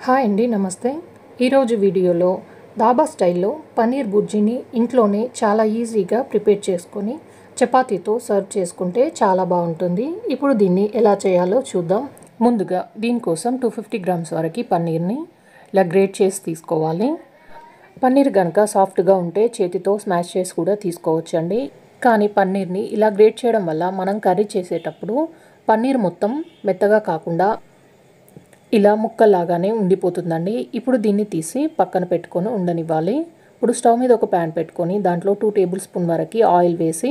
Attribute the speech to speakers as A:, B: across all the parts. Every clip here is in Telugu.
A: హాయ్ అండి, నమస్తే. ఈరోజు వీడియోలో దాబా స్టైల్లో పన్నీర్ బుర్జీని ఇంట్లోనే చాలా ఈజీగా ప్రిపేర్ చేసుకొని చపాతీతో సర్వ్ చేసుకుంటే చాలా బాగుంటుంది. ఇప్పుడు దీన్ని ఎలా చేయాలో చూద్దాం. ముందుగా దీనికోసం 250 గ్రామ్స్ వరకు పన్నీర్ని ఇలా గ్రేట్ చేసి తీసుకోవాలి. పన్నీర్ కనుక సాఫ్ట్గా ఉంటే చేతితో స్మాష్ చేసి కూడా తీసుకోవచ్చండి. కానీ పన్నీర్ని ఇలా గ్రేట్ చేయడం వల్ల మనం కర్రీ చేసేటప్పుడు పన్నీర్ మొత్తం మెత్తగా కాకుండా ఇలా ముక్కలాగానే ఉండిపోతుందండి. ఇప్పుడు దీన్ని తీసి పక్కన పెట్టుకొని ఉండనివ్వాలి. ఇప్పుడు స్టవ్ మీద ఒక ప్యాన్ పెట్టుకొని దాంట్లో 2 టేబుల్ స్పూన్ వరకు ఆయిల్ వేసి,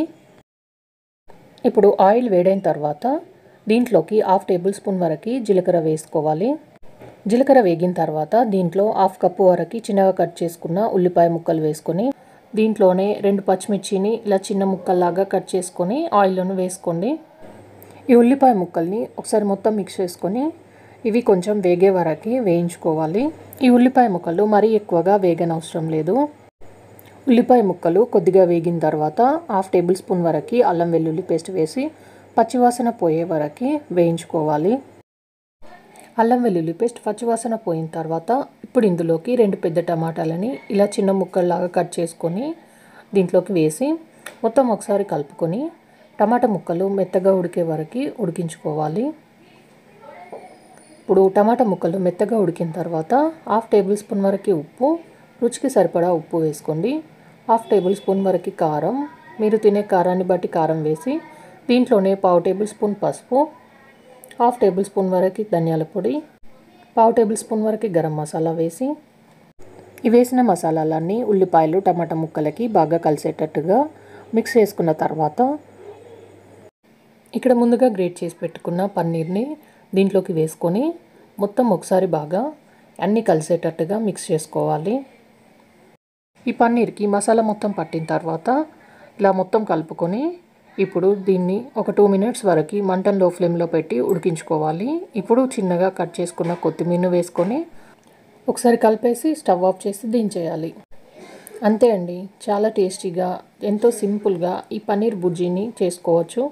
A: ఇప్పుడు ఆయిల్ వేడైన తర్వాత దీంట్లోకి 1/2 టేబుల్ స్పూన్ వరకు జీలకర్ర వేసుకోవాలి. జీలకర్ర వేగిన తర్వాత దీంట్లో 1/2 కప్పు వరకు చిన్నగా కట్ చేసుకున్న ఉల్లిపాయ ముక్కలు వేసుకొని, దీంట్లోనే 2 పచ్చిమిర్చిని ఇలా చిన్న ముక్కల్లాగా కట్ చేసుకొని ఆయిల్లోనే వేసుకోండి. ఈ ఉల్లిపాయ ముక్కల్ని ఒకసారి మొత్తం మిక్స్ చేసుకొని ఇవి కొంచెం వేగే వరకు వేయించుకోవాలి. ఈ ఉల్లిపాయ ముక్కలు మరీ ఎక్కువగా వేగనవసరం లేదు. ఉల్లిపాయ ముక్కలు కొద్దిగా వేగిన తర్వాత 1/2 టేబుల్ స్పూన్ వరకు అల్లం వెల్లుల్లి పేస్ట్ వేసి పచ్చివాసన పోయే వరకు వేయించుకోవాలి. అల్లం వెల్లుల్లి పేస్ట్ పచ్చివాసన పోయిన తర్వాత ఇప్పుడు ఇందులోకి 2 పెద్ద టమాటాలని ఇలా చిన్న ముక్కల్లాగా కట్ చేసుకొని దీంట్లోకి వేసి మొత్తం ఒకసారి కలుపుకొని టమాటా ముక్కలు మెత్తగా ఉడికే వరకు ఉడికించుకోవాలి. ఇప్పుడు టమాటా ముక్కలు మెత్తగా ఉడికిన తర్వాత 1/2 టేబుల్ స్పూన్ వరకు ఉప్పు, రుచికి సరిపడా ఉప్పు వేసుకోండి. 1/2 టేబుల్ స్పూన్ వరకు కారం, మీరు తినే కారాన్ని బట్టి కారం వేసి దీంట్లోనే 1/2 టేబుల్ స్పూన్ పసుపు, 1/2 టేబుల్ స్పూన్ వరకు ధనియాల పొడి, 1/2 టేబుల్ స్పూన్ వరకు గరం మసాలా వేసి ఈ వేసిన మసాలాలన్నీ ఉల్లిపాయలు టమాటా ముక్కలకి బాగా కలిసేటట్టుగా మిక్స్ చేసుకున్న తర్వాత ఇక్కడ ముందుగా గ్రేట్ చేసి పెట్టుకున్న పన్నీర్ని దీంట్లోకి వేసుకొని మొత్తం ఒకసారి బాగా అన్నీ కలిసేటట్టుగా మిక్స్ చేసుకోవాలి. ఈ పన్నీర్కి మసాలా మొత్తం పట్టిన తర్వాత ఇలా మొత్తం కలుపుకొని ఇప్పుడు దీన్ని ఒక 2 మినిట్స్ వరకు మంటను లో ఫ్లేమ్లో పెట్టి ఉడికించుకోవాలి. ఇప్పుడు చిన్నగా కట్ చేసుకున్న కొత్తిమీరను వేసుకొని ఒకసారి కలిపేసి స్టవ్ ఆఫ్ చేసి దించేయాలి. అంతే అండి, చాలా టేస్టీగా ఎంతో సింపుల్గా ఈ పన్నీర్ బుర్జీని చేసుకోవచ్చు.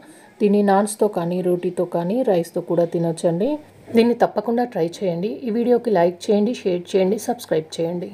A: దీన్ని నాన్స్తో కానీ రోటీతో కానీ రైస్తో కూడా తినొచ్చండి. దీన్ని తప్పకుండా ట్రై చేయండి. ఈ వీడియోకి లైక్ చేయండి, షేర్ చేయండి, సబ్స్క్రైబ్ చేయండి.